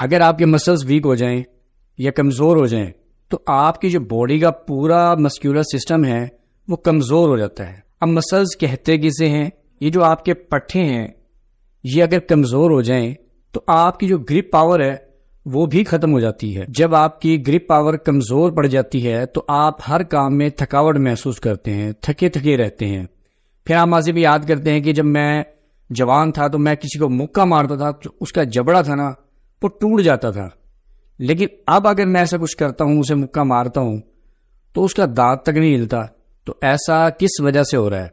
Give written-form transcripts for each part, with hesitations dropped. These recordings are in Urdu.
اگر آپ کے مسلز ویک ہو جائیں یا کمزور ہو جائیں تو آپ کی جو باڈی کا پورا مسکولر سسٹم ہے وہ کمزور ہو جاتا ہے. اب مسلز کہتے کسے ہیں؟ یہ جو آپ کے پٹھے ہیں یہ اگر کمزور ہو جائیں تو آپ کی جو گرپ پاور ہے وہ بھی ختم ہو جاتی ہے. جب آپ کی گرپ پاور کمزور پڑ جاتی ہے تو آپ ہر کام میں تھکاوٹ محسوس کرتے ہیں، تھکے تھکے رہتے ہیں. پھر آپ ماضی بھی یاد کرتے ہیں کہ جب میں جوان تھا تو میں کسی کو مکہ مارتا تھا تو اس کا جبڑا تھا نا وہ ٹوٹ جاتا تھا، لیکن اب اگر میں ایسا کچھ کرتا ہوں، اسے مکہ مارتا ہوں تو اس کا دانت تک نہیں ہلتا. تو ایسا کس وجہ سے ہو رہا ہے؟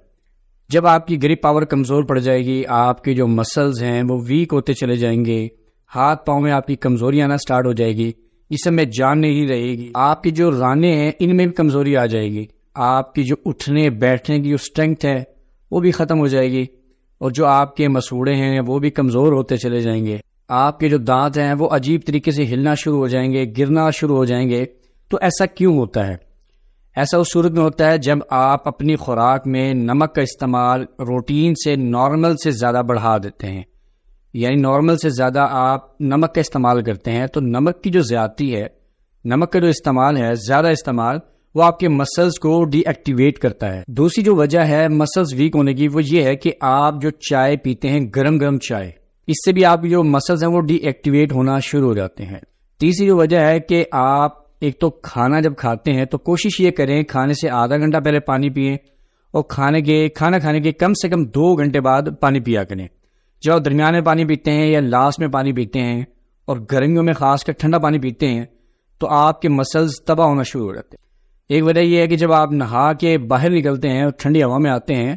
جب آپ کی گرپ پاور کمزور پڑ جائے گی، آپ کے جو مسلز ہیں وہ ویک ہوتے چلے جائیں گے، ہاتھ پاؤں میں آپ کی کمزوری آنا سٹارٹ ہو جائے گی، اس میں جان نہیں رہے گی. آپ کی جو رانے ہیں ان میں بھی کمزوری آ جائے گی، آپ کی جو اٹھنے بیٹھنے کی جو اسٹرینگتھ ہے وہ بھی ختم ہو جائے گی، اور جو آپ کے مسوڑے ہیں وہ بھی کمزور ہوتے چلے جائیں گے. آپ کے جو دانت ہیں وہ عجیب طریقے سے ہلنا شروع ہو جائیں گے، گرنا شروع ہو جائیں گے. تو ایسا کیوں ہوتا ہے؟ ایسا اس صورت میں ہوتا ہے جب آپ اپنی خوراک میں نمک کا استعمال روٹین سے نارمل سے زیادہ بڑھا دیتے ہیں، یعنی نارمل سے زیادہ آپ نمک کا استعمال کرتے ہیں. تو نمک کی جو زیادتی ہے، نمک کا جو استعمال ہے، زیادہ استعمال، وہ آپ کے مسلز کو ڈی ایکٹیویٹ کرتا ہے. دوسری جو وجہ ہے مسلز ویک ہونے کی وہ یہ ہے کہ آپ جو چائے پیتے ہیں، گرم گرم چائے، اس سے بھی آپ جو مسلز ہیں وہ ڈی ایکٹیویٹ ہونا شروع ہو جاتے ہیں. تیسری جو وجہ ہے کہ آپ ایک تو کھانا جب کھاتے ہیں تو کوشش یہ کریں کھانے سے آدھا گھنٹہ پہلے پانی پئیں، اور کھانا کھانے کے کم سے کم 2 گھنٹے بعد پانی پیا کریں. جب آپ درمیان میں پانی پیتے ہیں یا لاسٹ میں پانی پیتے ہیں، اور گرمیوں میں خاص کر ٹھنڈا پانی پیتے ہیں، تو آپ کے مسلز تباہ ہونا شروع ہو جاتے ہیں. ایک وجہ یہ ہے کہ جب آپ نہا کے باہر نکلتے ہیں اور ٹھنڈی ہوا میں آتے ہیں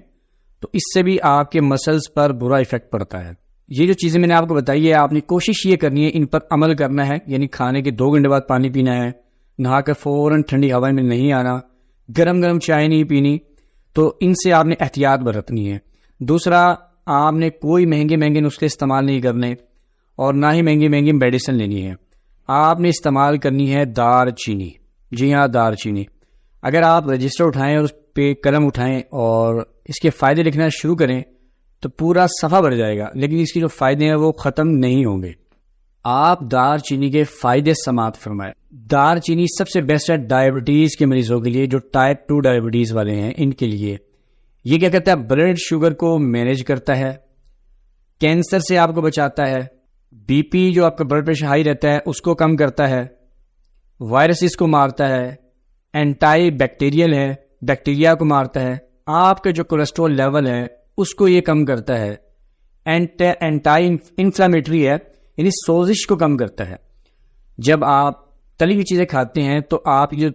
تو اس سے بھی آپ کے مسلز پر برا ایفیکٹ پڑتا ہے. یہ جو چیزیں میں نے آپ کو بتائی ہے، آپ نے کوشش یہ کرنی ہے ان پر عمل کرنا ہے، یعنی کھانے کے 2 گھنٹے بعد پانی پینا ہے، نہا کر فوراً ٹھنڈی ہوا میں نہیں آنا، گرم گرم چائے نہیں پینی. تو ان سے آپ نے احتیاط برتنی ہے. دوسرا، آپ نے کوئی مہنگے نسخے استعمال نہیں کرنے، اور نہ ہی مہنگی میڈیسن لینی ہے. آپ نے استعمال کرنی ہے دار چینی. جی ہاں، دار چینی. اگر آپ رجسٹر اٹھائیں اور اس پہ قلم اٹھائیں اور اس کے فائدے لکھنا شروع کریں تو پورا صفحہ بھر جائے گا، لیکن اس کی جو فائدے ہیں وہ ختم نہیں ہوں گے. آپ دار چینی کے فائدے سماعت فرمائیں. دار چینی سب سے بیسٹ ہے ڈائبٹیز کے مریضوں کے لیے، جو ٹائپ 2 ڈائبٹیز والے ہیں ان کے لیے. یہ کیا کرتا ہے؟ بلڈ شوگر کو مینیج کرتا ہے، کینسر سے آپ کو بچاتا ہے، بی پی جو آپ کا بلڈ پریشر ہائی رہتا ہے اس کو کم کرتا ہے، وائرسز کو مارتا ہے، اینٹائی بیکٹیریل ہے، بیکٹیریا کو مارتا ہے، آپ کا جو کولیسٹرول لیول ہے اس کو یہ کم کرتا ہے، اینٹائی انفلامیٹری ہے، یعنی سوزش کو کم کرتا ہے. جب آپ تلی ہوئی چیزیں کھاتے ہیں تو آپ جو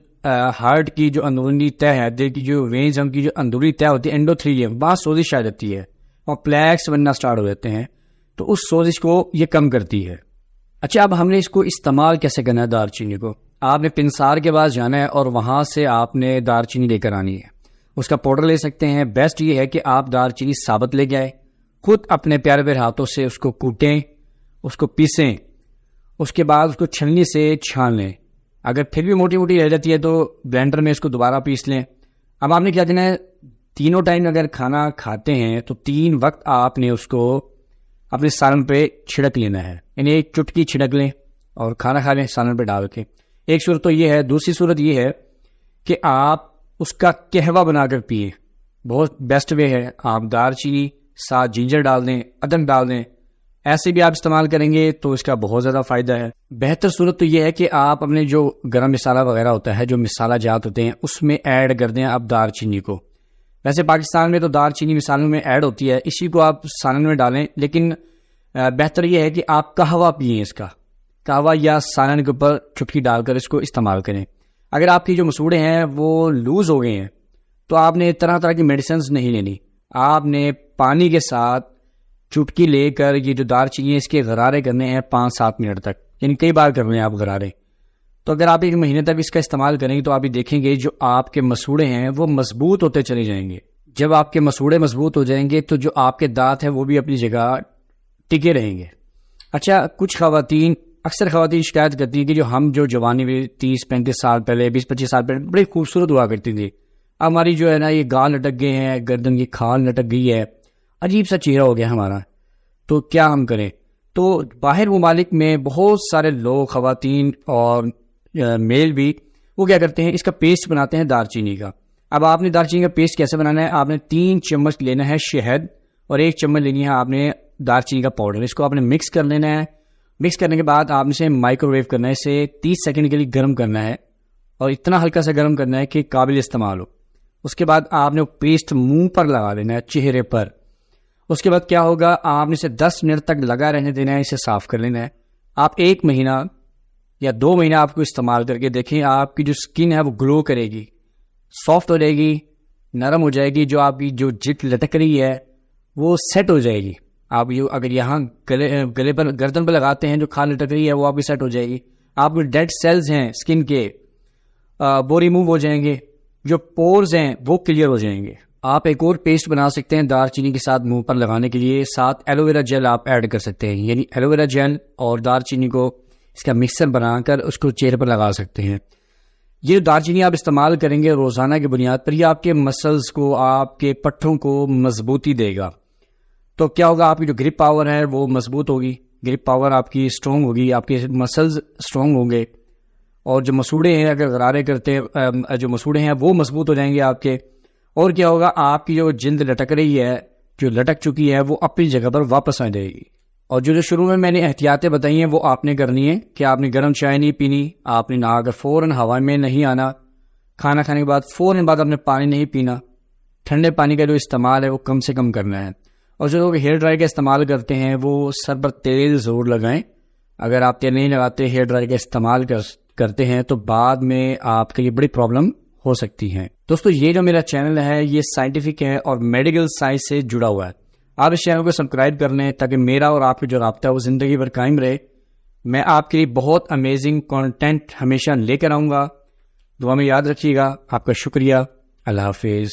ہارٹ کی جو اندرونی تہ ہے، دل کی جو وینز ان کی جو اندرونی تہ ہوتی ہے، اینڈوتھیلیم، وہاں سوزش آ جاتی ہے اور پلیکس بننا سٹارٹ ہو جاتے ہیں، تو اس سوزش کو یہ کم کرتی ہے. اچھا، اب ہم نے اس کو استعمال کیسے کرنا ہے؟ دار چینی کو آپ نے پنسار کے پاس جانا ہے اور وہاں سے آپ نے دار چینی لے کر آنی ہے. اس کا پاؤڈر لے سکتے ہیں. بیسٹ یہ ہے کہ آپ دار چینی ثابت لے جائیں، خود اپنے پیارے پیارے ہاتھوں سے اس کو کوٹیں، اس کو پیسیں، اس کے بعد اس کو چھلنی سے چھان لیں. اگر پھر بھی موٹی موٹی رہ جاتی ہے تو بلینڈر میں اس کو دوبارہ پیس لیں. اب آپ نے کیا دینا ہے؟ تینوں ٹائم اگر کھانا کھاتے ہیں تو 3 وقت آپ نے اس کو اپنے سالن پہ چھڑک لینا ہے، یعنی ایک چٹکی چھڑک لیں اور کھانا کھا لیں سالن پہ ڈال کے. ایک صورت تو یہ ہے. دوسری صورت یہ ہے کہ آپ اس کا قہوہ بنا کر پیئیں. بہت بیسٹ وے ہے. آپ دار چینی ساتھ جنجر ڈال دیں، ادرک ڈال دیں، ایسے بھی آپ استعمال کریں گے تو اس کا بہت زیادہ فائدہ ہے. بہتر صورت تو یہ ہے کہ آپ اپنے جو گرم مسالہ وغیرہ ہوتا ہے، جو مسالہ جات ہوتے ہیں، اس میں ایڈ کر دیں آپ دار چینی کو. ویسے پاکستان میں تو دار چینی مسالوں میں ایڈ ہوتی ہے، اسی کو آپ سالن میں ڈالیں، لیکن بہتر یہ ہے کہ آپ قہوہ پئیں. اس کا قہوہ یا سالن کے اوپر چٹکی ڈال کر اس کو استعمال کریں. اگر آپ کی جو مسوڑے ہیں وہ لوز ہو گئے ہیں تو آپ نے طرح طرح کی میڈیسنز نہیں لینی. آپ نے پانی کے ساتھ چٹکی لے کر یہ جو دار چینی ہے اس کے غرارے کرنے ہیں 5-7 منٹ تک، یعنی کئی بار کر لیں آپ غرارے. تو اگر آپ 1 مہینے تک اس کا استعمال کریں گے تو آپ بھی دیکھیں گے جو آپ کے مسوڑے ہیں وہ مضبوط ہوتے چلے جائیں گے. جب آپ کے مسوڑے مضبوط ہو جائیں گے تو جو آپ کے دانت ہیں وہ بھی اپنی جگہ ٹکے رہیں گے. اچھا، کچھ اکثر خواتین شکایت کرتی ہیں کہ جو جوانی میں 30-35 سال پہلے، 20-25 سال پہلے بڑی خوبصورت ہوا کرتی تھی، اب ہماری جو ہے نا یہ گال لٹک گئے ہیں، گردن کی کھال لٹک گئی ہے، عجیب سا چہرہ ہو گیا ہمارا، تو کیا ہم کریں؟ تو باہر ممالک میں بہت سارے لوگ، خواتین اور میل بھی، وہ کیا کرتے ہیں، اس کا پیسٹ بناتے ہیں دار چینی کا. اب آپ نے دار چینی کا پیسٹ کیسے بنانا ہے، آپ نے 3 چمچ لینا ہے شہد اور 1 چمچ لینی ہے آپ نے دار چینی کا پاؤڈر. اس کو آپ نے مکس کر لینا ہے. مکس کرنے کے بعد آپ نے اسے مائکرو ویو کرنا ہے، اسے 30 سیکنڈ کے لیے گرم کرنا ہے اور اتنا ہلکا سا گرم کرنا ہے کہ قابل استعمال ہو. اس کے بعد آپ نے پیسٹ منہ پر لگا لینا ہے، چہرے پر. اس کے بعد کیا ہوگا، آپ نے اسے 10 منٹ تک لگا رہنے دینا ہے، اسے صاف کر لینا ہے. آپ 1 مہینہ یا 2 مہینہ آپ کو استعمال کر کے دیکھیں، آپ کی جو سکن ہے وہ گلو کرے گی، سافٹ ہو جائے گی، نرم ہو جائے گی. جو آپ کی جو جلد لٹک رہی ہے وہ سیٹ ہو جائے گی. آپ اگر یہاں گلے پر، گردن پر لگاتے ہیں، جو کھال لٹک رہی ہے وہ آپ کی سیٹ ہو جائے گی. آپ کے ڈیڈ سیلز ہیں سکن کے وہ ریموو ہو جائیں گے، جو پورز ہیں وہ کلیئر ہو جائیں گے. آپ ایک اور پیسٹ بنا سکتے ہیں دار چینی کے ساتھ منہ پر لگانے کے لیے. ساتھ ایلو ویرا جیل آپ ایڈ کر سکتے ہیں، یعنی ایلو ویرا جیل اور دار چینی کو اس کا مکسر بنا کر اس کو چہرے پر لگا سکتے ہیں. یہ دار چینی آپ استعمال کریں گے روزانہ کی بنیاد پر، یہ آپ کے مسلز کو، آپ کے پٹھوں کو مضبوطی دے گا. تو کیا ہوگا، آپ کی جو گرپ پاور ہے وہ مضبوط ہوگی، گرپ پاور آپ کی اسٹرانگ ہوگی، آپ کے مسلز اسٹرانگ ہوں گے، اور جو مسوڑے ہیں، اگر غرارے کرتے ہیں، جو مسوڑے ہیں وہ مضبوط ہو جائیں گے آپ کے. اور کیا ہوگا، آپ کی جو جلد لٹک رہی ہے، جو لٹک چکی ہے، وہ اپنی جگہ پر واپس آ جائے گی. اور جو شروع میں نے احتیاطیں بتائی ہیں وہ آپ نے کرنی ہے کہ آپ نے گرم چائے نہیں پینی، آپ نے نہا کر فوراً ہوا میں نہیں آنا، کھانا کھانے کے بعد فوراً بعد آپ نے پانی نہیں پینا، ٹھنڈے پانی کا جو استعمال ہے وہ کم سے کم کرنا ہے. اور جو لوگ ہیئر ڈرائی کا استعمال کرتے ہیں وہ سر پر تیل ضرور لگائیں. اگر آپ تیل نہیں لگاتے، ہیئر ڈرائی کا استعمال کرتے ہیں تو بعد میں آپ کے لیے بڑی پرابلم ہو سکتی ہیں. دوستو، یہ جو میرا چینل ہے یہ سائنٹیفک ہے اور میڈیکل سائنس سے جڑا ہوا ہے. آپ اس چینل کو سبسکرائب کر لیں تاکہ میرا اور آپ کا جو رابطہ ہے وہ زندگی بھر قائم رہے. میں آپ کے لیے بہت امیزنگ کانٹینٹ ہمیشہ لے کر آؤں گا. دعا میں یاد رکھیے گا. آپ کا شکریہ. اللہ حافظ.